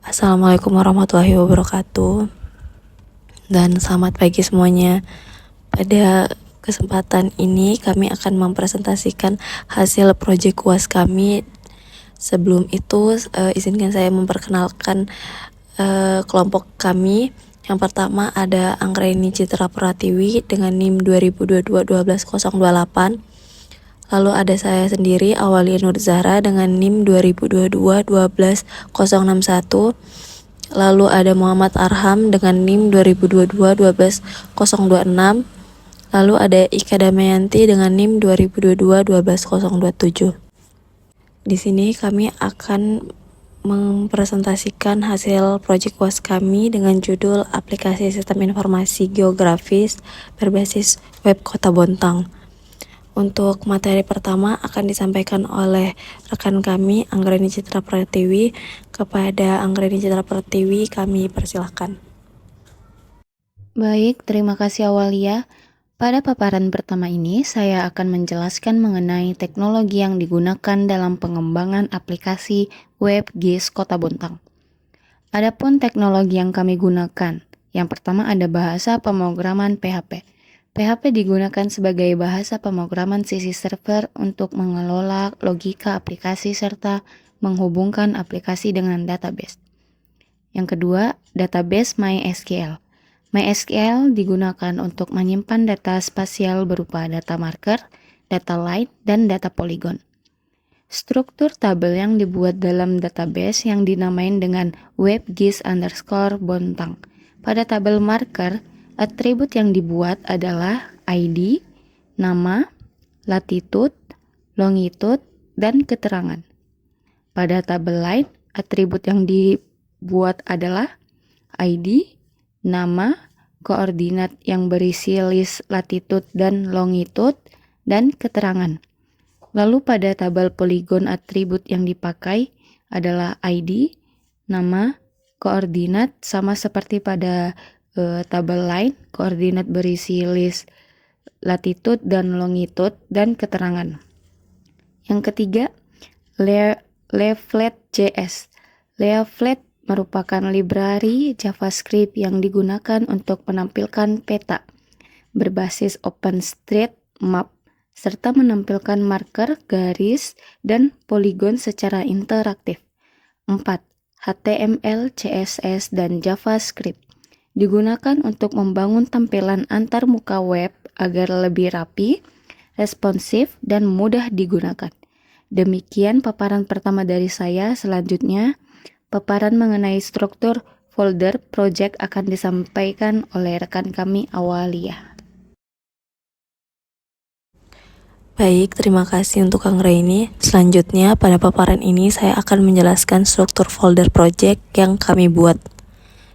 Assalamualaikum warahmatullahi wabarakatuh. Dan selamat pagi semuanya. Pada kesempatan ini kami akan mempresentasikan hasil proyek UAS kami. Sebelum itu izinkan saya memperkenalkan kelompok kami. Yang pertama ada Anggraini Citra Pratiwi dengan NIM 2022-12028. Lalu ada saya sendiri, Awalia Nur Zahra dengan NIM 2022-12061. Lalu ada Muhammad Arham dengan NIM 2022-12026. Lalu ada Ika Damayanti dengan NIM 2022-12027. Di sini kami akan mempresentasikan hasil proyek UAS kami dengan judul Aplikasi Sistem Informasi Geografis berbasis Web Kota Bontang. Untuk materi pertama akan disampaikan oleh rekan kami, Anggraini Citra Pratiwi. Kepada Anggraini Citra Pratiwi, kami persilahkan. Baik, terima kasih Awalia. Pada paparan pertama ini, saya akan menjelaskan mengenai teknologi yang digunakan dalam pengembangan aplikasi web GIS Kota Bontang. Adapun teknologi yang kami gunakan, yang pertama ada bahasa pemrograman PHP. PHP digunakan sebagai bahasa pemrograman sisi server untuk mengelola logika aplikasi serta menghubungkan aplikasi dengan database. Yang kedua, database MySQL. MySQL digunakan untuk menyimpan data spasial berupa data marker, data line, dan data polygon. Struktur tabel yang dibuat dalam database yang dinamain dengan WebGIS_Bontang. Pada tabel marker, atribut yang dibuat adalah ID, nama, latitude, longitude, dan keterangan. Pada tabel line, atribut yang dibuat adalah ID, nama, koordinat yang berisi list latitude dan longitude, dan keterangan. Lalu pada tabel poligon atribut yang dipakai adalah ID, nama, koordinat sama seperti pada tabel lain, koordinat berisi list latitude dan longitude, dan keterangan. Yang ketiga, Leaflet.js. Leaflet merupakan library JavaScript yang digunakan untuk menampilkan peta berbasis OpenStreetMap serta menampilkan marker, garis, dan poligon secara interaktif. 4. HTML, CSS, dan JavaScript digunakan untuk membangun tampilan antar muka web agar lebih rapi, responsif, dan mudah digunakan. Demikian paparan pertama dari saya. Selanjutnya, paparan mengenai struktur folder project akan disampaikan oleh rekan kami Awalia. Baik, terima kasih untuk Anggraini. Selanjutnya, pada paparan ini saya akan menjelaskan struktur folder project yang kami buat.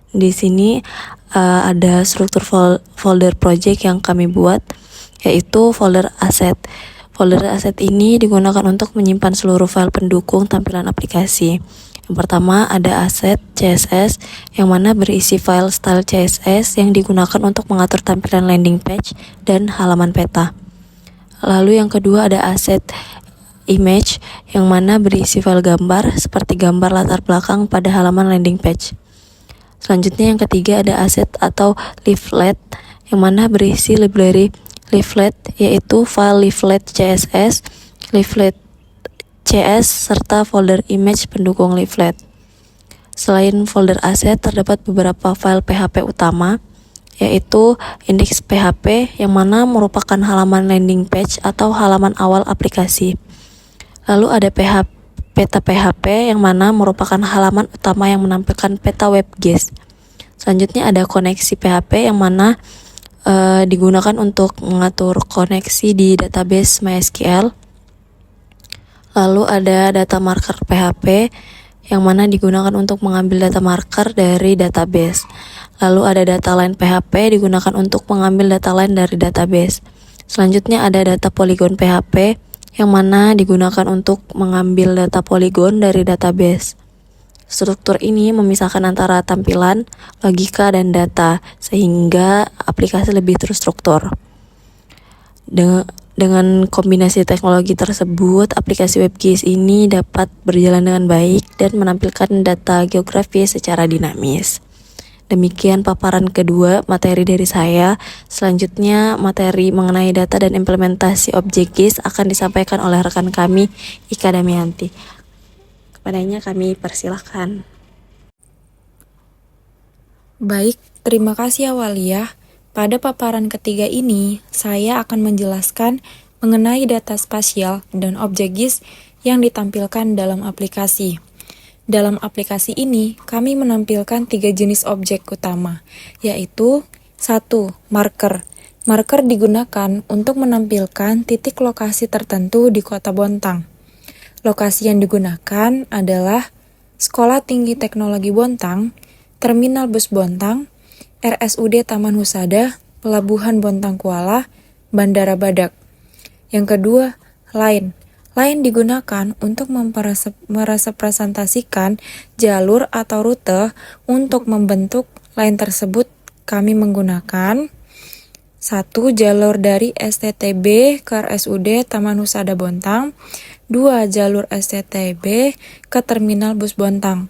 Di sini ada struktur folder project yang kami buat, yaitu folder aset. Folder aset ini digunakan untuk menyimpan seluruh file pendukung tampilan aplikasi. Yang pertama ada aset CSS yang mana berisi file style CSS yang digunakan untuk mengatur tampilan landing page dan halaman peta. Lalu yang kedua ada aset image yang mana berisi file gambar seperti gambar latar belakang pada halaman landing page. Selanjutnya yang ketiga ada aset atau leaflet yang mana berisi library leaflet, yaitu file leaflet CSS, leaflet CS, serta folder image pendukung leaflet. Selain folder aset, terdapat beberapa file PHP utama, yaitu index PHP yang mana merupakan halaman landing page atau halaman awal aplikasi. Lalu ada peta PHP yang mana merupakan halaman utama yang menampilkan peta web GIS. Selanjutnya ada koneksi PHP yang mana digunakan untuk mengatur koneksi di database MySQL. Lalu ada data marker PHP yang mana digunakan untuk mengambil data marker dari database. Lalu ada data line PHP digunakan untuk mengambil data line dari database. Selanjutnya ada data polygon PHP yang mana digunakan untuk mengambil data polygon dari database. Struktur ini memisahkan antara tampilan, logika, dan data, sehingga aplikasi lebih terstruktur. Dengan kombinasi teknologi tersebut, aplikasi WebGIS ini dapat berjalan dengan baik dan menampilkan data geografis secara dinamis. Demikian paparan kedua materi dari saya. Selanjutnya, materi mengenai data dan implementasi objek GIS akan disampaikan oleh rekan kami, Ika Damianti. Kepadanya kami persilahkan. Baik, terima kasih Awalia. Pada paparan ketiga ini, saya akan menjelaskan mengenai data spasial dan objek GIS yang ditampilkan dalam aplikasi. Dalam aplikasi ini, kami menampilkan 3 jenis objek utama, yaitu 1. Marker. Marker digunakan untuk menampilkan titik lokasi tertentu di Kota Bontang. Lokasi yang digunakan adalah Sekolah Tinggi Teknologi Bontang, Terminal Bus Bontang, RSUD Taman Husada, Pelabuhan Bontang Kuala, Bandara Badak. Yang kedua, line. Line digunakan untuk merepresentasikan jalur atau rute. Untuk membentuk line tersebut, kami menggunakan 1. Jalur dari STTB ke RSUD Taman Husada Bontang. 2. Jalur STTB ke Terminal Bus Bontang.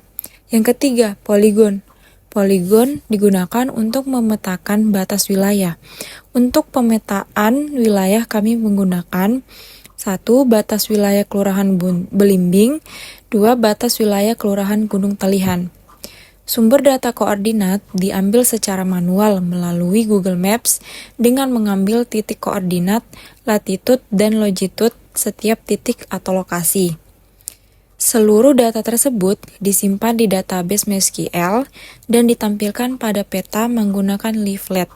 Yang ketiga, poligon. Poligon digunakan untuk memetakan batas wilayah. Untuk pemetaan wilayah kami menggunakan 1. Batas wilayah Kelurahan Belimbing. 2. Batas wilayah Kelurahan Gunung Talihan. Sumber data koordinat diambil secara manual melalui Google Maps dengan mengambil titik koordinat, latitude, dan longitude setiap titik atau lokasi. Seluruh data tersebut disimpan di database MySQL dan ditampilkan pada peta menggunakan leaflet.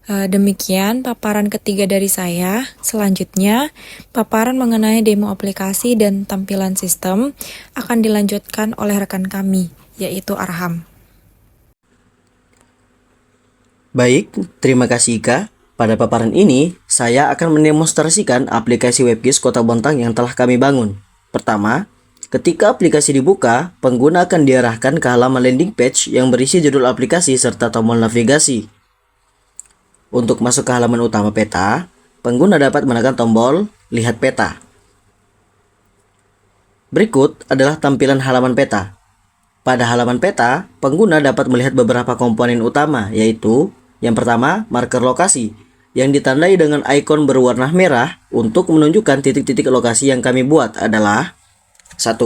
Demikian paparan ketiga dari saya. Selanjutnya, paparan mengenai demo aplikasi dan tampilan sistem akan dilanjutkan oleh rekan kami, yaitu Arham. Baik, terima kasih Ika. Pada paparan ini, saya akan mendemonstrasikan aplikasi WebGIS Kota Bontang yang telah kami bangun. Pertama, ketika aplikasi dibuka, pengguna akan diarahkan ke halaman landing page yang berisi judul aplikasi serta tombol navigasi. Untuk masuk ke halaman utama peta, pengguna dapat menekan tombol Lihat Peta. Berikut adalah tampilan halaman peta. Pada halaman peta, pengguna dapat melihat beberapa komponen utama, yaitu yang pertama, marker lokasi, yang ditandai dengan ikon berwarna merah untuk menunjukkan titik-titik lokasi yang kami buat adalah 1.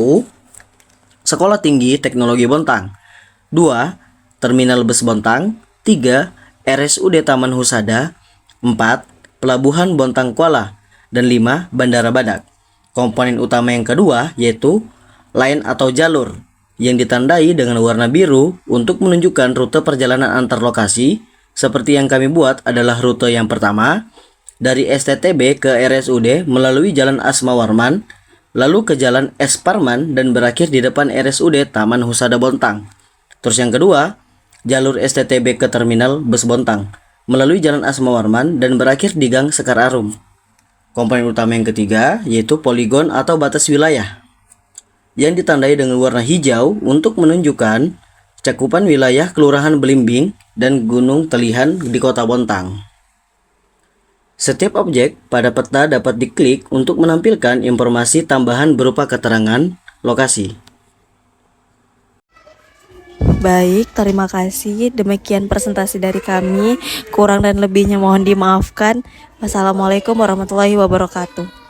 Sekolah Tinggi Teknologi Bontang. 2. Terminal Bus Bontang. 3. RSUD Taman Husada. 4. Pelabuhan Bontang Kuala. Dan 5. Bandara Badak. Komponen utama yang kedua yaitu line atau jalur, yang ditandai dengan warna biru untuk menunjukkan rute perjalanan antar lokasi. Seperti yang kami buat adalah rute yang pertama, dari STTB ke RSUD melalui Jalan Asma Warman, lalu ke Jalan S. Parman dan berakhir di depan RSUD Taman Husada Bontang. Terus yang kedua, jalur STTB ke Terminal Bus Bontang, melalui Jalan Asma Warman dan berakhir di Gang Sekar Arum. Komponen utama yang ketiga yaitu poligon atau batas wilayah, yang ditandai dengan warna hijau untuk menunjukkan cakupan wilayah Kelurahan Belimbing dan Gunung Talihan di Kota Bontang. Setiap objek pada peta dapat diklik untuk menampilkan informasi tambahan berupa keterangan lokasi. Baik, terima kasih. Demikian presentasi dari kami. Kurang dan lebihnya mohon dimaafkan. Wassalamualaikum warahmatullahi wabarakatuh.